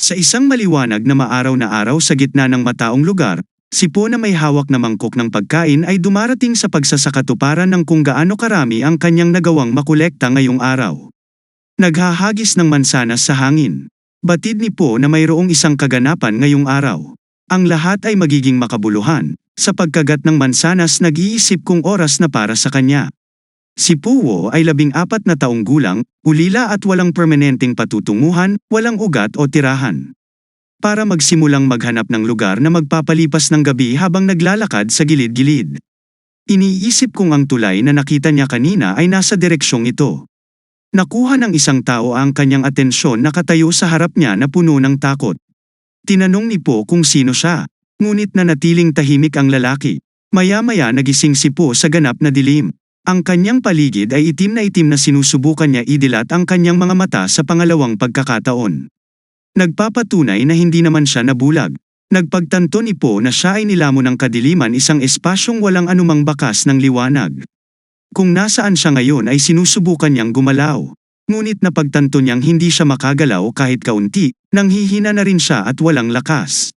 Sa isang maliwanag na maaraw na araw sa gitna ng mataong lugar, si Po na may hawak na mangkok ng pagkain ay dumarating sa pagsasakatuparan ng kung gaano karami ang kanyang nagawang makolekta ngayong araw. Naghahagis ng mansanas sa hangin. Batid ni Po na mayroong isang kaganapan ngayong araw. Ang lahat ay magiging makabuluhan, sa pagkagat ng mansanas nag-iisip kung oras na para sa kanya. Si Puwo ay 14 na taong gulang, ulila at walang permanenteng patutunguhan, walang ugat o tirahan. Para magsimulang maghanap ng lugar na magpapalipas ng gabi habang naglalakad sa gilid-gilid. Iniisip kong ang tulay na nakita niya kanina ay nasa direksyong ito. Nakuha ng isang tao ang kanyang atensyon nakatayo sa harap niya na puno ng takot. Tinanong ni Po kung sino siya, ngunit nanatiling tahimik ang lalaki. Maya-maya nagising si Po sa ganap na dilim. Ang kanyang paligid ay itim na sinusubukan niya idilat ang kanyang mga mata sa pangalawang pagkakataon. Nagpapatunay na hindi naman siya nabulag. Nagpagtanto ni Po na siya ay nilamon ng kadiliman isang espasyong walang anumang bakas ng liwanag. Kung nasaan siya ngayon ay sinusubukan niyang gumalaw. Ngunit napagtanto niyang hindi siya makagalaw kahit kaunti, nanghihina na rin siya at walang lakas.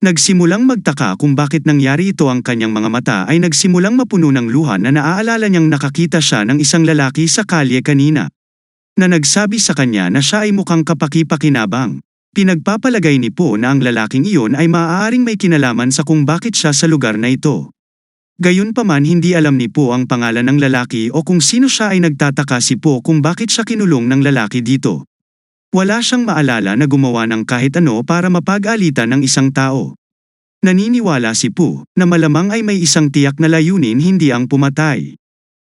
Nagsimulang magtaka kung bakit nangyari ito ang kanyang mga mata ay nagsimulang mapuno ng luha na naaalala niyang nakakita siya ng isang lalaki sa kalye kanina. Na nagsabi sa kanya na siya ay mukhang kapaki-pakinabang. Pinagpapalagay ni Po na ang lalaking iyon ay maaaring may kinalaman sa kung bakit siya sa lugar na ito. Gayunpaman hindi alam ni Po ang pangalan ng lalaki o kung sino siya ay nagtataka si Po kung bakit siya kinulong ng lalaki dito. Wala siyang maalala na gumawa ng kahit ano para mapag-alitan ng isang tao. Naniniwala si Po na malamang ay may isang tiyak na layunin hindi ang pumatay.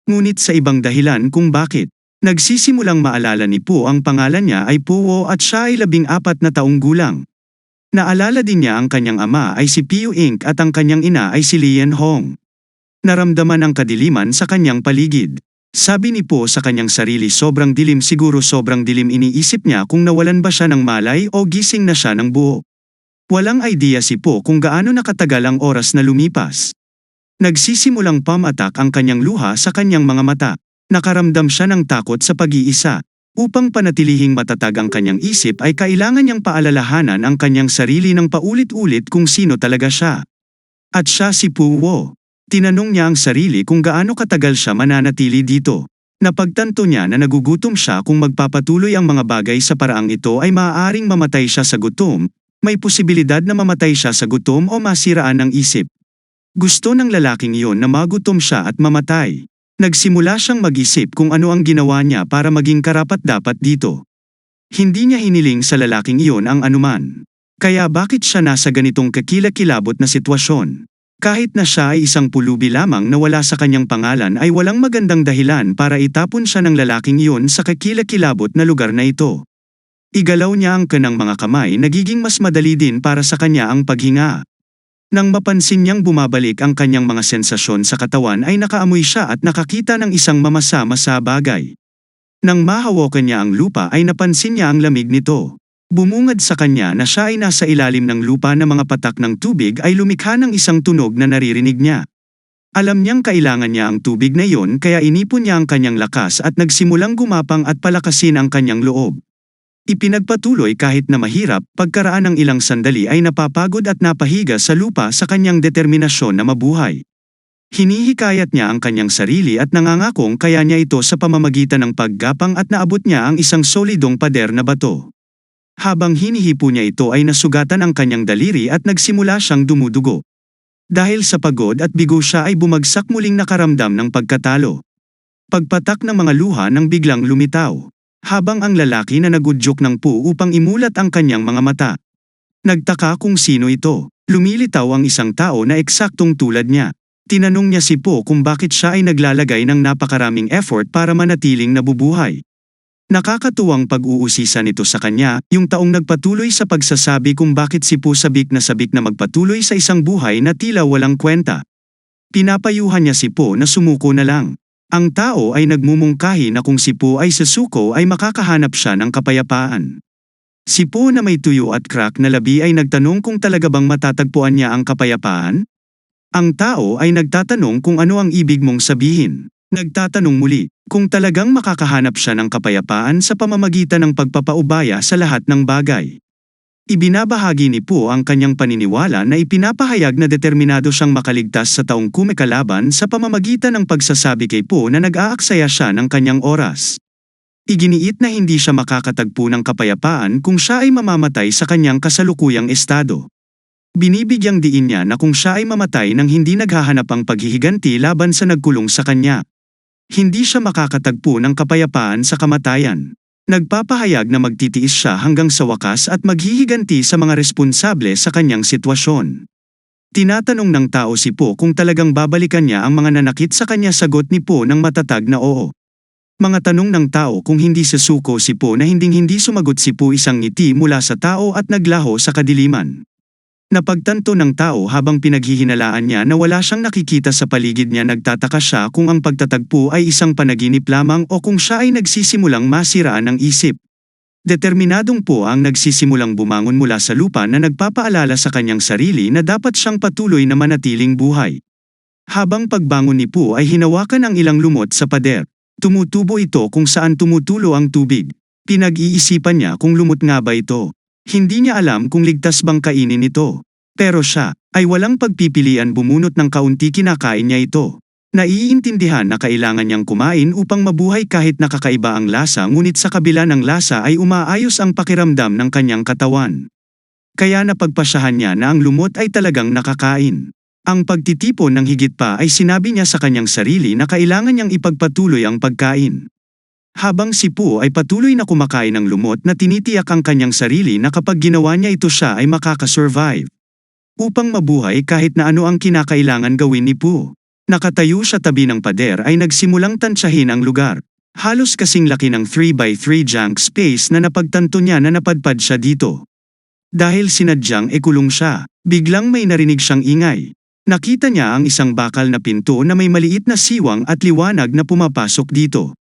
Ngunit sa ibang dahilan kung bakit, nagsisimulang maalala ni Po ang pangalan niya ay Puwo at siya ay 14 na taong gulang. Naalala din niya ang kanyang ama ay si Piu Inc. At ang kanyang ina ay si Lian Hong. Naramdaman ang kadiliman sa kanyang paligid. Sabi ni Po sa kanyang sarili sobrang dilim siguro sobrang dilim iniisip niya kung nawalan ba siya ng malay o gising na siya ng buo. Walang idea si Po kung gaano nakatagal ang oras na lumipas. Nagsisimulang pamatak ang kanyang luha sa kanyang mga mata. Nakaramdam siya ng takot sa pag-iisa. Upang panatilihing matatag ang kanyang isip ay kailangan niyang paalalahanan ang kanyang sarili ng paulit-ulit kung sino talaga siya. At siya si Puwo. Tinanong niya ang sarili kung gaano katagal siya mananatili dito. Napagtanto niya na nagugutom siya kung magpapatuloy ang mga bagay sa paraang ito ay maaaring mamatay siya sa gutom, may posibilidad na mamatay siya sa gutom o masiraan ng isip. Gusto ng lalaking iyon na magutom siya at mamatay. Nagsimula siyang mag-isip kung ano ang ginawa niya para maging karapat-dapat dito. Hindi niya hiniling sa lalaking iyon ang anuman. Kaya bakit siya nasa ganitong kakilakilabot na sitwasyon? Kahit na siya ay isang pulubi lamang na wala sa kanyang pangalan ay walang magandang dahilan para itapon siya ng lalaking iyon sa kakilakilabot na lugar na ito. Igalaw niya ang kanang mga kamay nagiging mas madali din para sa kanya ang paghinga. Nang mapansin niyang bumabalik ang kanyang mga sensasyon sa katawan ay nakaamoy siya at nakakita ng isang mamasa-masa bagay. Nang mahawakan niya ang lupa ay napansin niya ang lamig nito. Bumungad sa kanya na siya ay nasa ilalim ng lupa na mga patak ng tubig ay lumikha ng isang tunog na naririnig niya. Alam niyang kailangan niya ang tubig na iyon kaya inipon niya ang kanyang lakas at nagsimulang gumapang at palakasin ang kanyang loob. Ipinagpatuloy kahit na mahirap, pagkaraan ng ilang sandali ay napapagod at napahiga sa lupa sa kanyang determinasyon na mabuhay. Hinihikayat niya ang kanyang sarili at nangangakong kaya niya ito sa pamamagitan ng paggapang at naabot niya ang isang solidong pader na bato. Habang hinihipo niya ito ay nasugatan ang kanyang daliri at nagsimula siyang dumudugo. Dahil sa pagod at bigo siya ay bumagsak muling nakaramdam ng pagkatalo. Pagpatak ng mga luha nang biglang lumitaw. Habang ang lalaki na nagudyok ng Po upang imulat ang kanyang mga mata. Nagtaka kung sino ito. Lumilitaw ang isang tao na eksaktong tulad niya. Tinanong niya si Po kung bakit siya ay naglalagay ng napakaraming effort para manatiling nabubuhay. Nakakatuwang pag-uusisa nito sa kanya, yung taong nagpatuloy sa pagsasabi kung bakit si Po sabik na magpatuloy sa isang buhay na tila walang kwenta. Pinapayuhan niya si Po na sumuko na lang. Ang tao ay nagmumungkahi na kung si Po ay sasuko ay makakahanap siya ng kapayapaan. Si Po na may tuyo at crack na labi ay nagtanong kung talaga bang matatagpuan niya ang kapayapaan? Ang tao ay nagtatanong kung ano ang ibig mong sabihin. Nagtatanong muli, kung talagang makakahanap siya ng kapayapaan sa pamamagitan ng pagpapaubaya sa lahat ng bagay. Ibinabahagi ni Po ang kanyang paniniwala na ipinapahayag na determinado siyang makaligtas sa taong kumikalaban sa pamamagitan ng pagsasabi kay Po na nag-aaksaya siya ng kanyang oras. Iginiit na hindi siya makakatagpo ng kapayapaan kung siya ay mamamatay sa kanyang kasalukuyang estado. Binibigyang diin niya na kung siya ay mamatay nang hindi naghahanap ang paghihiganti laban sa nagkulong sa kanya, hindi siya makakatagpo ng kapayapaan sa kamatayan. Nagpapahayag na magtitiis siya hanggang sa wakas at maghihiganti sa mga responsable sa kanyang sitwasyon. Tinatanong ng tao si Po kung talagang babalikan niya ang mga nanakit sa kanya, sagot ni Po ng matatag na oo. Mga tanong ng tao kung hindi susuko si Po na hinding-hindi sumagot si Po, isang ngiti mula sa tao at naglaho sa kadiliman. Napagtanto ng tao habang pinaghihinalaan niya na wala siyang nakikita sa paligid niya. Nagtataka siya kung ang pagtatagpo ay isang panaginip lamang o kung siya ay nagsisimulang masiraan ng isip. Determinadong Po ang nagsisimulang bumangon mula sa lupa na nagpapaalala sa kanyang sarili na dapat siyang patuloy na manatiling buhay. Habang pagbangon ni Po ay hinawakan ang ilang lumot sa pader. Tumutubo ito kung saan tumutulo ang tubig. Pinag-iisipan niya kung lumot nga ba ito. Hindi niya alam kung ligtas bang kainin ito. Pero siya ay walang pagpipilian, bumunot ng kaunti, kinakain niya ito. Naiintindihan na kailangan niyang kumain upang mabuhay kahit nakakaiba ang lasa, ngunit sa kabila ng lasa ay umaayos ang pakiramdam ng kanyang katawan. Kaya napagpasyahan niya na ang lumot ay talagang nakakain. Ang pagtitipon ng higit pa ay sinabi niya sa kanyang sarili na kailangan niyang ipagpatuloy ang pagkain. Habang si Po ay patuloy na kumakain ng lumot, na tinitiyak ang kanyang sarili na kapag ginawa niya ito siya ay makakasurvive. Upang mabuhay kahit na ano ang kinakailangan gawin ni Po. Nakatayo siya tabi ng pader ay nagsimulang tansyahin ang lugar. Halos kasing laki ng 3x3 junk space na napagtanto niya na napadpad siya dito. Dahil sinadyang ikulong siya, biglang may narinig siyang ingay. Nakita niya ang isang bakal na pinto na may maliit na siwang at liwanag na pumapasok dito.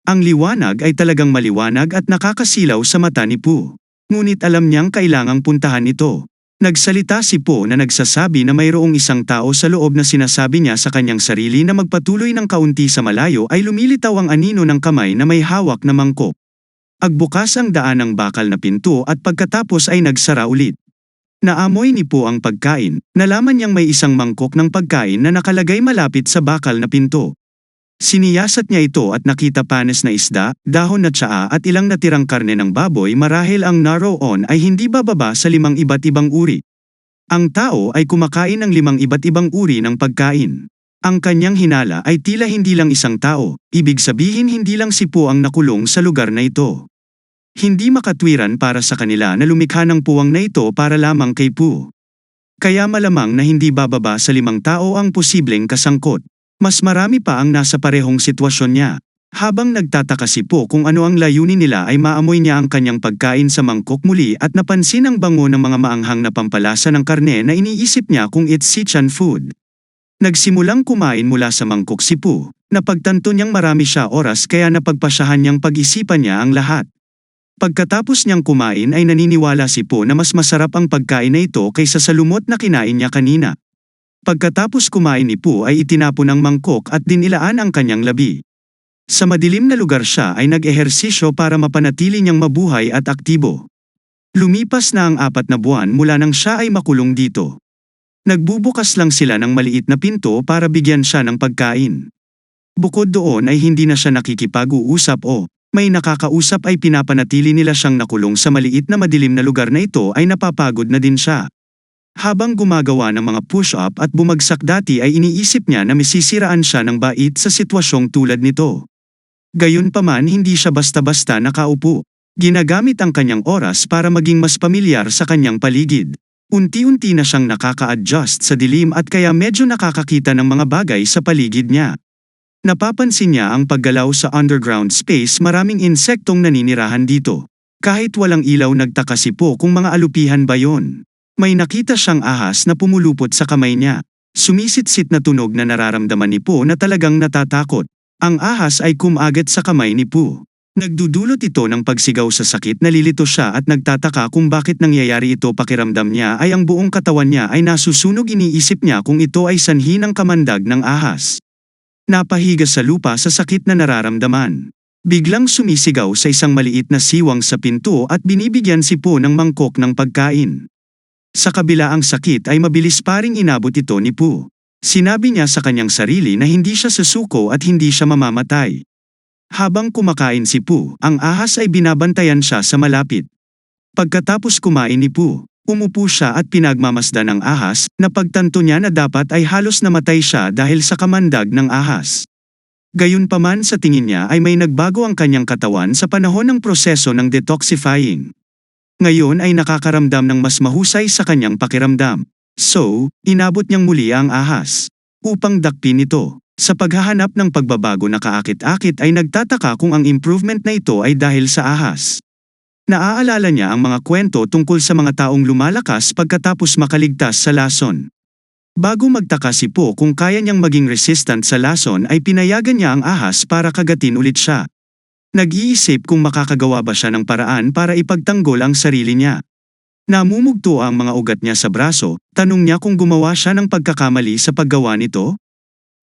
Ang liwanag ay talagang maliwanag at nakakasilaw sa mata ni Po. Ngunit alam niyang kailangang puntahan ito. Nagsalita si Po na nagsasabi na mayroong isang tao sa loob, na sinasabi niya sa kanyang sarili na magpatuloy ng kaunti. Sa malayo ay lumilitaw ang anino ng kamay na may hawak na mangkok. Agbukas ang daan ng bakal na pinto at pagkatapos ay nagsara ulit. Naamoy ni Po ang pagkain. Nalaman niyang may isang mangkok ng pagkain na nakalagay malapit sa bakal na pinto. Siniyasat niya ito at nakita panes na isda, dahon na tsaa at ilang natirang karne ng baboy. Marahil ang naroon ay hindi bababa sa 5 iba't ibang uri. Ang tao ay kumakain ng 5 iba't ibang uri ng pagkain. Ang kanyang hinala ay tila hindi lang isang tao, ibig sabihin hindi lang si Po ang nakulong sa lugar na ito. Hindi makatwiran para sa kanila na lumikha ng puwang na ito para lamang kay Po. Kaya malamang na hindi bababa sa 5 tao ang posibleng kasangkot. Mas marami pa ang nasa parehong sitwasyon niya. Habang nagtataka si Po kung ano ang layunin nila ay maamoy niya ang kanyang pagkain sa mangkok muli at napansin ang bango ng mga maanghang na pampalasa ng karne na iniisip niya kung it's Sichuan food. Nagsimulang kumain mula sa mangkok si Po. Napagtanto niyang marami siya oras kaya napagpasyahan niyang pag-isipan niya ang lahat. Pagkatapos niyang kumain ay naniniwala si Po na mas masarap ang pagkain na ito kaysa sa lumot na kinain niya kanina. Pagkatapos kumain ni Po ay itinapon ang mangkok at dinilaan ang kanyang labi. Sa madilim na lugar siya ay nag-ehersisyo para mapanatili niyang mabuhay at aktibo. Lumipas na ang 4 na buwan mula nang siya ay makulong dito. Nagbubukas lang sila ng maliit na pinto para bigyan siya ng pagkain. Bukod doon ay hindi na siya nakikipag-uusap o may nakakausap, ay pinapanatili nila siyang nakulong sa maliit na madilim na lugar na ito ay napapagod na din siya. Habang gumagawa ng mga push-up at bumagsak dati ay iniisip niya na masisiraan siya ng bait sa sitwasyong tulad nito. Gayunpaman hindi siya basta-basta nakaupo. Ginagamit ang kanyang oras para maging mas pamilyar sa kanyang paligid. Unti-unti na siyang nakaka-adjust sa dilim at kaya medyo nakakakita ng mga bagay sa paligid niya. Napapansin niya ang paggalaw sa underground space, maraming insektong naninirahan dito. Kahit walang ilaw nagtaka si Po kung mga alupihan ba yon. May nakita siyang ahas na pumulupot sa kamay niya. Sumisit-sit na tunog na nararamdaman ni Po na talagang natatakot. Ang ahas ay kumagat sa kamay ni Po. Nagdudulot ito ng pagsigaw sa sakit. Nalilito siya at nagtataka kung bakit nangyayari ito. Pakiramdam niya ay ang buong katawan niya ay nasusunog. Iniisip niya kung ito ay sanhi ng kamandag ng ahas. Napahiga sa lupa sa sakit na nararamdaman. Biglang sumisigaw sa isang maliit na siwang sa pinto at binibigyan si Po ng mangkok ng pagkain. Sa kabila ang sakit ay mabilis pa ring inabot ito ni Po. Sinabi niya sa kanyang sarili na hindi siya susuko at hindi siya mamamatay. Habang kumakain si Po, ang ahas ay binabantayan siya sa malapit. Pagkatapos kumain ni Po, umupo siya at pinagmamasdan ng ahas, na pagtanto niya na dapat ay halos namatay siya dahil sa kamandag ng ahas. Gayunpaman sa tingin niya ay may nagbago ang kanyang katawan sa panahon ng proseso ng detoxifying. Ngayon ay nakakaramdam ng mas mahusay sa kanyang pakiramdam. So, inabot niyang muli ang ahas upang dakpin ito. Sa paghahanap ng pagbabago na kaakit-akit ay nagtataka kung ang improvement na ito ay dahil sa ahas. Naaalala niya ang mga kwento tungkol sa mga taong lumalakas pagkatapos makaligtas sa lason. Bago magtaka si Po kung kaya niyang maging resistant sa lason ay pinayagan niya ang ahas para kagatin ulit siya. Nag-iisip kung makakagawa ba siya ng paraan para ipagtanggol ang sarili niya. Namumugto ang mga ugat niya sa braso, tanong niya kung gumawa siya ng pagkakamali sa paggawa nito.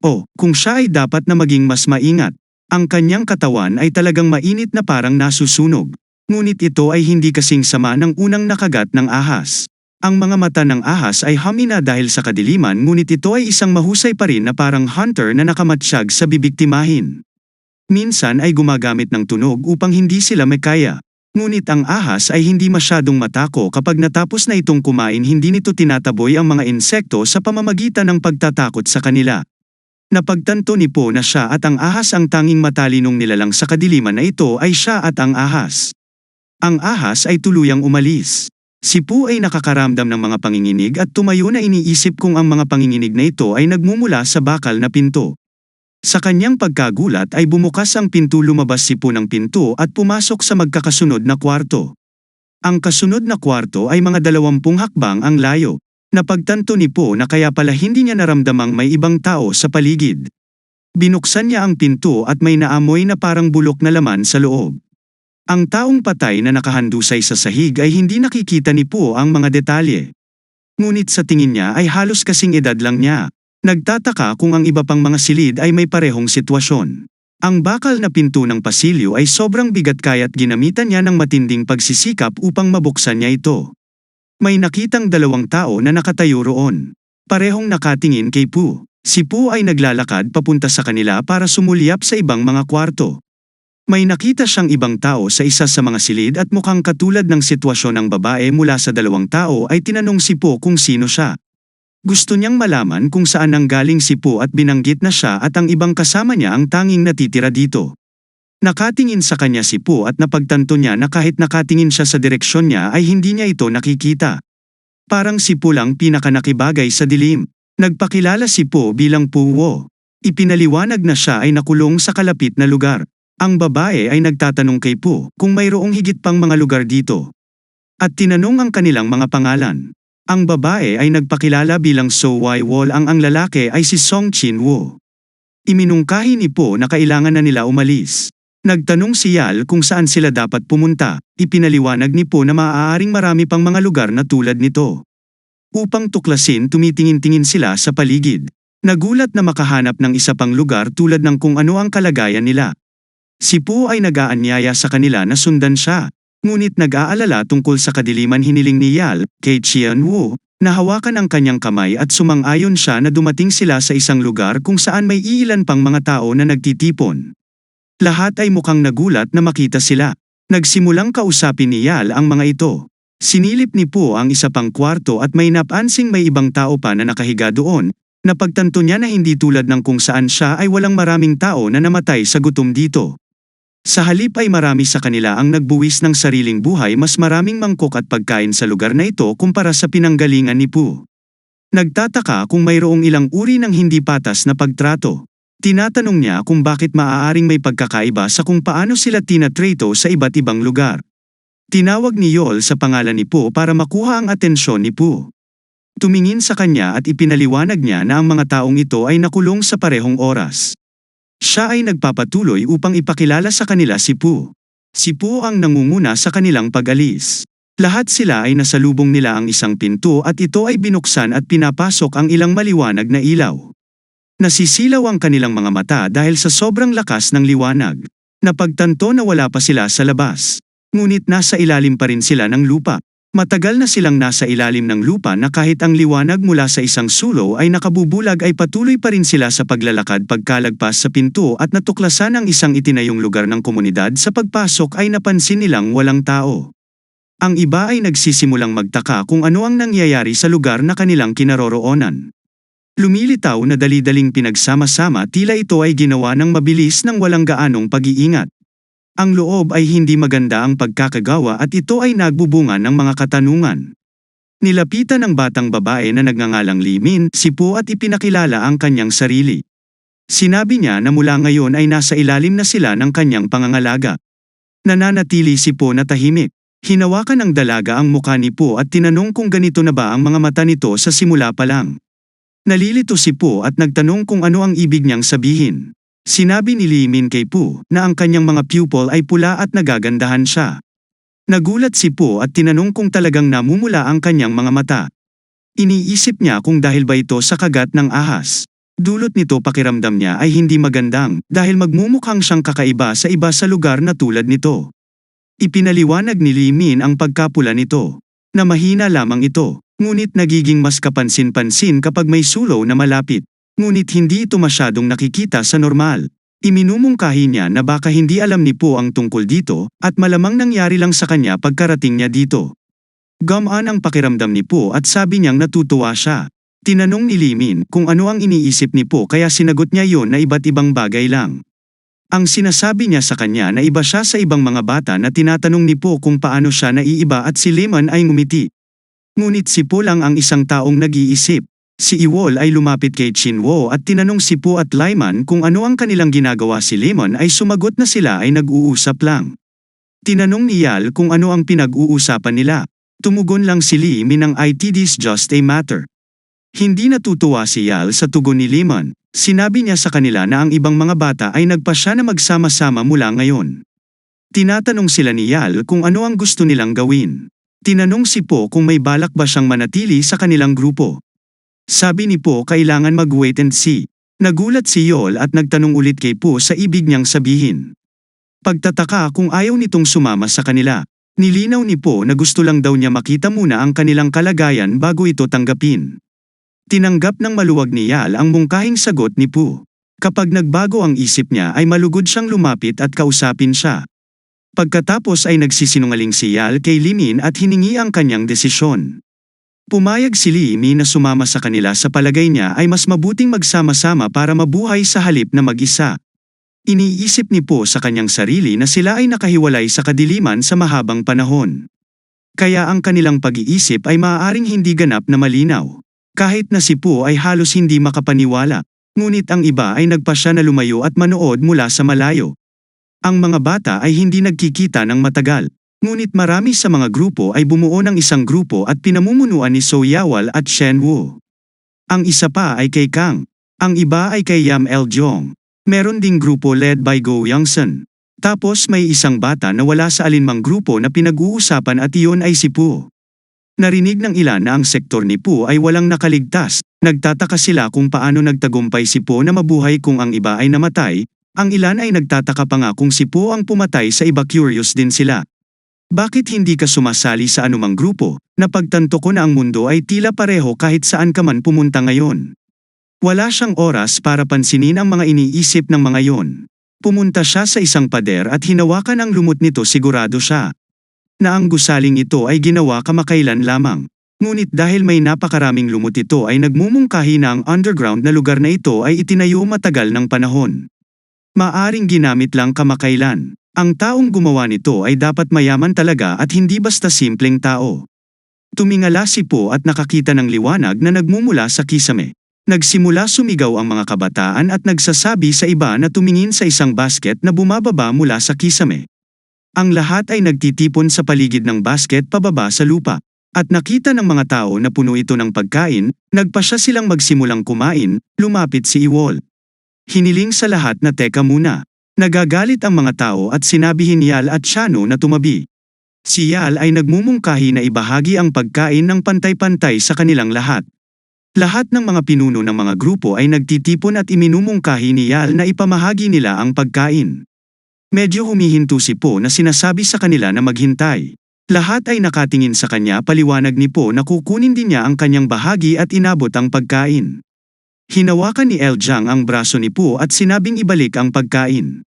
O, kung siya ay dapat na maging mas maingat. Ang kanyang katawan ay talagang mainit na parang nasusunog. Ngunit ito ay hindi kasing sama ng unang nakagat ng ahas. Ang mga mata ng ahas ay humina dahil sa kadiliman ngunit ito ay isang mahusay pa rin na parang hunter na nakamatsyag sa bibiktimahin. Minsan ay gumagamit ng tunog upang hindi sila makaya. Ngunit ang ahas ay hindi masyadong matako kapag natapos na itong kumain, hindi nito tinataboy ang mga insekto sa pamamagitan ng pagtatakot sa kanila. Napagtanto ni Po na siya at ang ahas ang tanging matalinong nilalang sa kadiliman na ito ay siya at ang ahas. Ang ahas ay tuluyang umalis. Si Po ay nakakaramdam ng mga panginginig at tumayo na iniisip kung ang mga panginginig na ito ay nagmumula sa bakal na pinto. Sa kanyang pagkagulat ay bumukas ang pinto, lumabas si Po ng pinto at pumasok sa magkakasunod na kwarto. Ang kasunod na kwarto ay mga 20 hakbang ang layo. Napagtanto ni Po na kaya pala hindi niya naramdamang may ibang tao sa paligid. Binuksan niya ang pinto at may naamoy na parang bulok na laman sa loob. Ang taong patay na nakahandusay sa sahig ay hindi nakikita ni Po ang mga detalye. Ngunit sa tingin niya ay halos kasing edad lang niya. Nagtataka kung ang iba pang mga silid ay may parehong sitwasyon. Ang bakal na pinto ng pasilyo ay sobrang bigat kaya't ginamitan niya ng matinding pagsisikap upang mabuksan niya ito. May nakitang 2 tao na nakatayo roon. Parehong nakatingin kay Po. Si Po ay naglalakad papunta sa kanila para sumulyap sa ibang mga kwarto. May nakita siyang ibang tao sa isa sa mga silid at mukhang katulad ng sitwasyon ng babae mula sa 2 tao ay tinanong si Po kung sino siya. Gusto niyang malaman kung saan nanggaling si Po at binanggit na siya at ang ibang kasama niya ang tanging natitira dito. Nakatingin sa kanya si Po at napagtanto niya na kahit nakatingin siya sa direksyon niya ay hindi niya ito nakikita. Parang si Po lang pinakanakibagay sa dilim. Nagpakilala si Po bilang Po Wo. Ipinaliwanag na siya ay nakulong sa kalapit na lugar. Ang babae ay nagtatanong kay Po kung mayroong higit pang mga lugar dito. At tinanong ang kanilang mga pangalan. Ang babae ay nagpakilala bilang So Wai Wol, ang lalaki ay si Song Chin Wo. Iminungkahi ni Po na kailangan na nila umalis. Nagtanong si Yal kung saan sila dapat pumunta. Ipinaliwanag ni Po na maaaring marami pang mga lugar na tulad nito. Upang tuklasin, tumitingin-tingin sila sa paligid. Nagulat na makahanap ng isa pang lugar tulad ng kung ano ang kalagayan nila. Si Po ay nag-aanyaya sa kanila na sundan siya. Ngunit nag-aalala tungkol sa kadiliman, hiniling ni Yal kay Qian Wu na hawakan ang kanyang kamay at sumang-ayon siya na dumating sila sa isang lugar kung saan may iilan pang mga tao na nagtitipon. Lahat ay mukhang nagulat na makita sila. Nagsimulang kausapin ni Yal ang mga ito. Sinilip ni Po ang isa pang kwarto at may napansing may ibang tao pa na nakahiga doon. Napagtanto niya na hindi tulad ng kung saan siya ay walang maraming tao na namatay sa gutom dito. Sa halip ay marami sa kanila ang nagbuwis ng sariling buhay, mas maraming mangkok at pagkain sa lugar na ito kumpara sa pinanggalingan ni Po. Nagtataka kung mayroong ilang uri ng hindi patas na pagtrato. Tinatanong niya kung bakit maaaring may pagkakaiba sa kung paano sila tinatrato sa iba't ibang lugar. Tinawag ni Yol sa pangalan ni Po para makuha ang atensyon ni Po. Tumingin sa kanya at ipinaliwanag niya na ang mga taong ito ay nakulong sa parehong oras. Siya ay nagpapatuloy upang ipakilala sa kanila si Po. Si Po ang nangunguna sa kanilang pag-alis. Lahat sila ay nasalubong nila ang isang pinto at ito ay binuksan at pinapasok ang ilang maliwanag na ilaw. Nasisilaw ang kanilang mga mata dahil sa sobrang lakas ng liwanag. Napagtanto na wala pa sila sa labas. Ngunit nasa ilalim pa rin sila ng lupa. Matagal na silang nasa ilalim ng lupa na kahit ang liwanag mula sa isang sulok ay nakabubulag ay patuloy pa rin sila sa paglalakad pagkalagpas sa pinto at natuklasan ang isang itinayong lugar ng komunidad sa pagpasok ay napansin nilang walang tao. Ang iba ay nagsisimulang magtaka kung ano ang nangyayari sa lugar na kanilang kinaroroonan. Lumilitaw na dali-daling pinagsama-sama tila ito ay ginawa ng mabilis ng walang gaanong pag-iingat. Ang loob ay hindi maganda ang pagkakagawa at ito ay nagbubunga ng mga katanungan. Nilapitan ng batang babae na nagngangalang Limin si Po at ipinakilala ang kanyang sarili. Sinabi niya na mula ngayon ay nasa ilalim na sila ng kanyang pangangalaga. Nananatili si Po na tahimik. Hinawakan ng dalaga ang mukha ni Po at tinanong kung ganito na ba ang mga mata nito sa simula pa lang. Nalilito si Po at nagtanong kung ano ang ibig niyang sabihin. Sinabi ni Limin kay Po na ang kanyang mga pupil ay pula at nagagandahan siya. Nagulat si Po at tinanong kung talagang namumula ang kanyang mga mata. Iniisip niya kung dahil ba ito sa kagat ng ahas. Dulot nito pakiramdam niya ay hindi magandang dahil magmumukhang siyang kakaiba sa iba sa lugar na tulad nito. Ipinaliwanag ni Limin ang pagkapula nito, na mahina lamang ito, ngunit nagiging mas kapansin-pansin kapag may sulok na malapit. Ngunit hindi ito masyadong nakikita sa normal. Iminumungkahi niya na baka hindi alam ni Po ang tungkol dito at malamang nangyari lang sa kanya pagkarating niya dito. Gumaan ang pakiramdam ni Po at sabi niyang natutuwa siya. Tinanong ni Limin kung ano ang iniisip ni Po kaya sinagot niya yon na iba't ibang bagay lang. Ang sinasabi niya sa kanya na iba siya sa ibang mga bata na tinatanong ni Po kung paano siya naiiba at si Lemon ay ngumiti. Ngunit si Po lang ang isang taong nag-iisip. Si Iwol ay lumapit kay Chinwo at tinanong si Po at Lyman kung ano ang kanilang ginagawa. Si Lemon ay sumagot na sila ay nag-uusap lang. Tinanong ni Yal kung ano ang pinag-uusapan nila. Tumugon lang si Limin ng "It's just a matter." Hindi natutuwa si Yal sa tugon ni Lemon. Sinabi niya sa kanila na ang ibang mga bata ay nagpasya na magsama-sama mula ngayon. Tinatanong sila ni Yal kung ano ang gusto nilang gawin. Tinanong si Po kung may balak ba siyang manatili sa kanilang grupo. Sabi ni Po kailangan mag-wait and see. Nagulat si Yol at nagtanong ulit kay Po sa ibig niyang sabihin. Pagtataka kung ayaw nitong sumama sa kanila. Nilinaw ni Po na gusto lang daw niya makita muna ang kanilang kalagayan bago ito tanggapin. Tinanggap ng maluwag ni Yal ang mungkahing sagot ni Po. Kapag nagbago ang isip niya ay malugod siyang lumapit at kausapin siya. Pagkatapos ay nagsisinungaling si Yal kay Limin at hiningi ang kanyang desisyon. Pumayag si Limin na sumama sa kanila sa palagay niya ay mas mabuting magsama-sama para mabuhay sa halip na mag-isa. Iniisip ni Po sa kanyang sarili na sila ay nakahiwalay sa kadiliman sa mahabang panahon. Kaya ang kanilang pag-iisip ay maaaring hindi ganap na malinaw. Kahit na si Po ay halos hindi makapaniwala, ngunit ang iba ay nagpasya na lumayo at manood mula sa malayo. Ang mga bata ay hindi nagkikita ng matagal. Ngunit marami sa mga grupo ay bumuo ng isang grupo at pinamumunuan ni So Yawal at Shen Wu. Ang isa pa ay kay Kang. Ang iba ay kay Yam El Jong. Meron ding grupo led by Go Youngsun. Tapos may isang bata na wala sa alinmang grupo na pinag-uusapan at iyon ay si Po. Narinig ng ilan na ang sektor ni Po ay walang nakaligtas. Nagtataka sila kung paano nagtagumpay si Po na mabuhay kung ang iba ay namatay. Ang ilan ay nagtataka pa nga kung si Po ang pumatay sa iba. Curious din sila. Bakit hindi ka sumasali sa anumang grupo? Napagtanto ko na ang mundo ay tila pareho kahit saan ka man pumunta ngayon. Wala siyang oras para pansinin ang mga iniisip ng mga yon. Pumunta siya sa isang pader at hinawakan ang lumot nito. Sigurado siya na ang gusaling ito ay ginawa kamakailan lamang. Ngunit dahil may napakaraming lumot ito ay nagmumungkahi na ang underground na lugar na ito ay itinayo matagal ng panahon. Maaring ginamit lang kamakailan. Ang taong gumawa nito ay dapat mayaman talaga at hindi basta simpleng tao. Tumingala si Po at nakakita ng liwanag na nagmumula sa kisame. Nagsimula sumigaw ang mga kabataan at nagsasabi sa iba na tumingin sa isang basket na bumababa mula sa kisame. Ang lahat ay nagtitipon sa paligid ng basket pababa sa lupa. At nakita ng mga tao na puno ito ng pagkain, nagpasya silang magsimulang kumain. Lumapit si Iwol. Hiniling sa lahat na teka muna. Nagagalit ang mga tao at sinabihin ni Yal at Shano na tumabi. Si Yal ay nagmumungkahi na ibahagi ang pagkain ng pantay-pantay sa kanilang lahat. Lahat ng mga pinuno ng mga grupo ay nagtitipon at iminumungkahi ni Yal na ipamahagi nila ang pagkain. Medyo humihinto si Po na sinasabi sa kanila na maghintay. Lahat ay nakatingin sa kanya, paliwanag ni Po na kukunin din niya ang kanyang bahagi at inabot ang pagkain. Hinawakan ni Eljang ang braso ni Po at sinabing ibalik ang pagkain.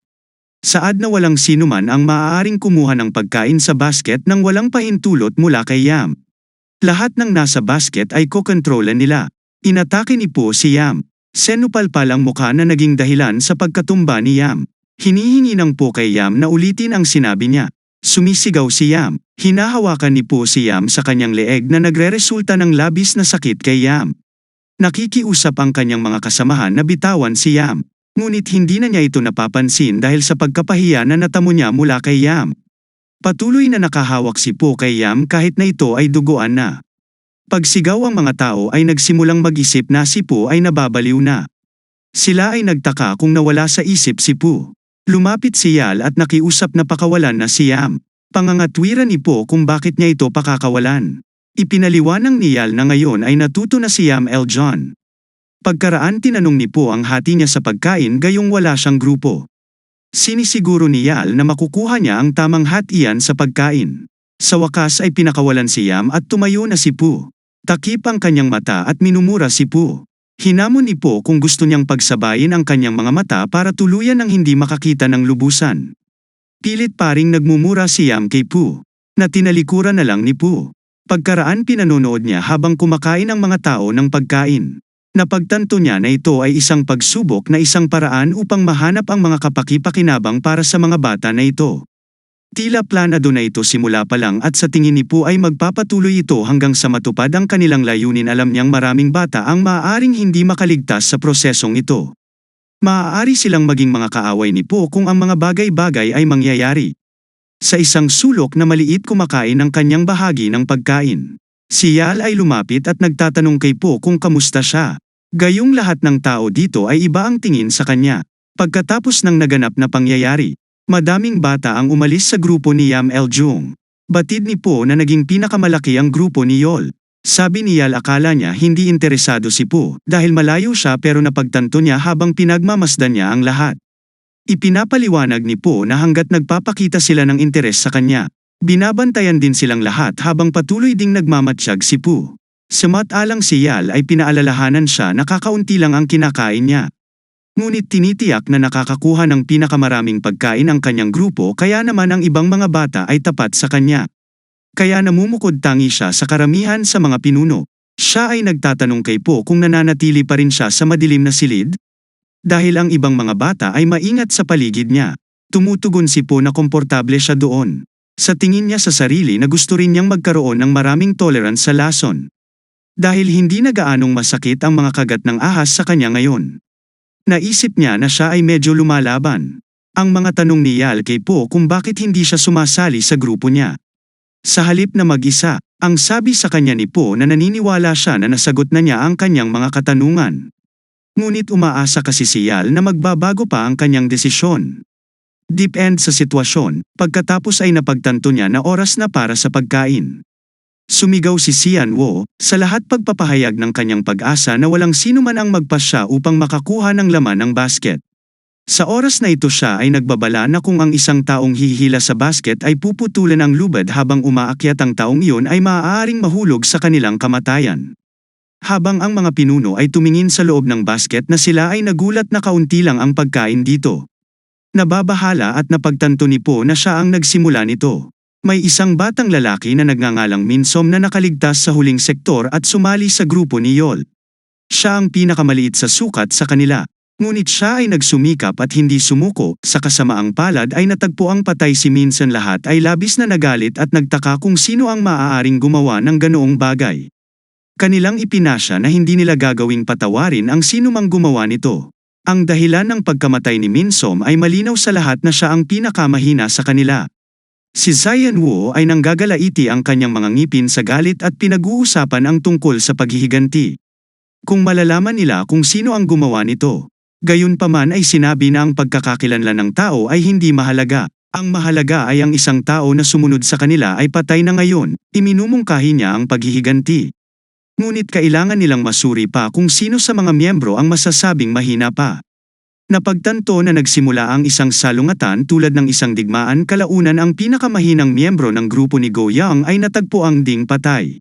Saad na walang sinuman ang maaaring kumuha ng pagkain sa basket nang walang pahintulot mula kay Yam. Lahat ng nasa basket ay kokontrolan nila. Inatake ni Po si Yam. Senupalpal ang mukha na naging dahilan sa pagkatumba ni Yam. Hinihingi ng Po kay Yam na ulitin ang sinabi niya. Sumisigaw si Yam. Hinahawakan ni Po si Yam sa kanyang leeg na nagreresulta ng labis na sakit kay Yam. Nakikiusap ang kanyang mga kasamahan na bitawan si Yam. Ngunit hindi na niya ito napapansin dahil sa pagkapahiya na natamo niya mula kay Yam. Patuloy na nakahawak si Po kay Yam kahit na ito ay duguan na. Pagsigaw ang mga tao ay nagsimulang mag-isip na si Po ay nababaliw na. Sila ay nagtaka kung nawala sa isip si Po. Lumapit si Yal at nakiusap na pakawalan na si Yam. Pangangatwiran ni Po kung bakit niya ito pakakawalan. Ipinaliwanag ni Yal na ngayon ay natuto na si Yam Eljon. Pagkaraan tinanong ni Po ang hati niya sa pagkain gayong wala siyang grupo. Sinisiguro ni Yal na makukuha niya ang tamang hatian sa pagkain. Sa wakas ay pinakawalan si Yam at tumayo na si Po. Takip ang kanyang mata at minumura si Po. Hinamon ni Po kung gusto niyang pagsabayin ang kanyang mga mata para tuluyan ng hindi makakita ng lubusan. Pilit paring nagmumura si Yam kay Po, na tinalikuran na lang ni Po. Pagkaraan pinanonood niya habang kumakain ang mga tao ng pagkain. Napagtanto niya na ito ay isang pagsubok na isang paraan upang mahanap ang mga kapaki-pakinabang para sa mga bata na ito. Tila planado na ito simula pa lang at sa tingin ni Po ay magpapatuloy ito hanggang sa matupad ang kanilang layunin. Alam niyang maraming bata ang maaaring hindi makaligtas sa prosesong ito. Maaari silang maging mga kaaway ni Po kung ang mga bagay-bagay ay mangyayari. Sa isang sulok na maliit kumakain ang kanyang bahagi ng pagkain. Si Yal ay lumapit at nagtatanong kay Po kung kamusta siya. Gayong lahat ng tao dito ay iba ang tingin sa kanya. Pagkatapos ng naganap na pangyayari, madaming bata ang umalis sa grupo ni Yam Eljong. Batid ni Po na naging pinakamalaki ang grupo ni Yol. Sabi ni Yal akala niya hindi interesado si Po dahil malayo siya pero napagtanto niya habang pinagmamasdan niya ang lahat. Ipinapaliwanag ni Po na hanggat nagpapakita sila ng interes sa kanya, binabantayan din silang lahat habang patuloy ding nagmamatsyag si Po. Samantalang si Yal ay pinaalalahanan siya na kakaunti lang ang kinakain niya. Ngunit tinitiyak na nakakakuha ng pinakamaraming pagkain ang kanyang grupo kaya naman ang ibang mga bata ay tapat sa kanya. Kaya namumukod tangi siya sa karamihan sa mga pinuno. Siya ay nagtatanong kay Po kung nananatili pa rin siya sa madilim na silid. Dahil ang ibang mga bata ay maingat sa paligid niya. Tumutugon si Po na komportable siya doon. Sa tingin niya sa sarili na gusto rin niyang magkaroon ng maraming tolerance sa lason. Dahil hindi na gaanong masakit ang mga kagat ng ahas sa kanya ngayon. Naisip niya na siya ay medyo lumalaban. Ang mga tanong ni Yal kay Po kung bakit hindi siya sumasali sa grupo niya. Sa halip na mag-isa, ang sabi sa kanya ni Po na naniniwala siya na nasagot na niya ang kanyang mga katanungan. Ngunit umaasa kasi si Yal na magbabago pa ang kanyang desisyon. Deep end sa sitwasyon, pagkatapos ay napagtanto niya na oras na para sa pagkain. Sumigaw si Sian Wo, sa lahat pagpapahayag ng kanyang pag-asa na walang sino man ang magpasya upang makakuha ng laman ng basket. Sa oras na ito siya ay nagbabala na kung ang isang taong hihila sa basket ay puputulan ang lubad habang umaakyat ang taong iyon ay maaaring mahulog sa kanilang kamatayan. Habang ang mga pinuno ay tumingin sa loob ng basket na sila ay nagulat na kaunti lang ang pagkain dito. Nababahala at napagtanto ni Po na siya ang nagsimula nito. May isang batang lalaki na nagngangalang Minsom na nakaligtas sa huling sektor at sumali sa grupo ni Yol. Siya ang pinakamaliit sa sukat sa kanila. Ngunit siya ay nagsumikap at hindi sumuko, sa kasamaang palad ay natagpuang patay si Minson. Lahat ay labis na nagalit at nagtaka kung sino ang maaaring gumawa ng ganoong bagay. Kanilang ipinasya na hindi nila gagawing patawarin ang sinumang gumawa nito. Ang dahilan ng pagkamatay ni Minsom ay malinaw sa lahat na siya ang pinakamahina sa kanila. Si Zian Wu ay nanggagalaiti ang kanyang mga ngipin sa galit at pinag-uusapan ang tungkol sa paghihiganti. Kung malalaman nila kung sino ang gumawa nito. Gayunpaman ay sinabi na ang pagkakakilanlan ng tao ay hindi mahalaga. Ang mahalaga ay ang isang tao na sumunod sa kanila ay patay na ngayon, iminumungkahi niya ang paghihiganti. Ngunit kailangan nilang masuri pa kung sino sa mga miyembro ang masasabing mahina pa. Napagtanto na nagsimula ang isang salungatan tulad ng isang digmaan kalaunan ang pinakamahinang miyembro ng grupo ni Go Young ay natagpuang ding patay.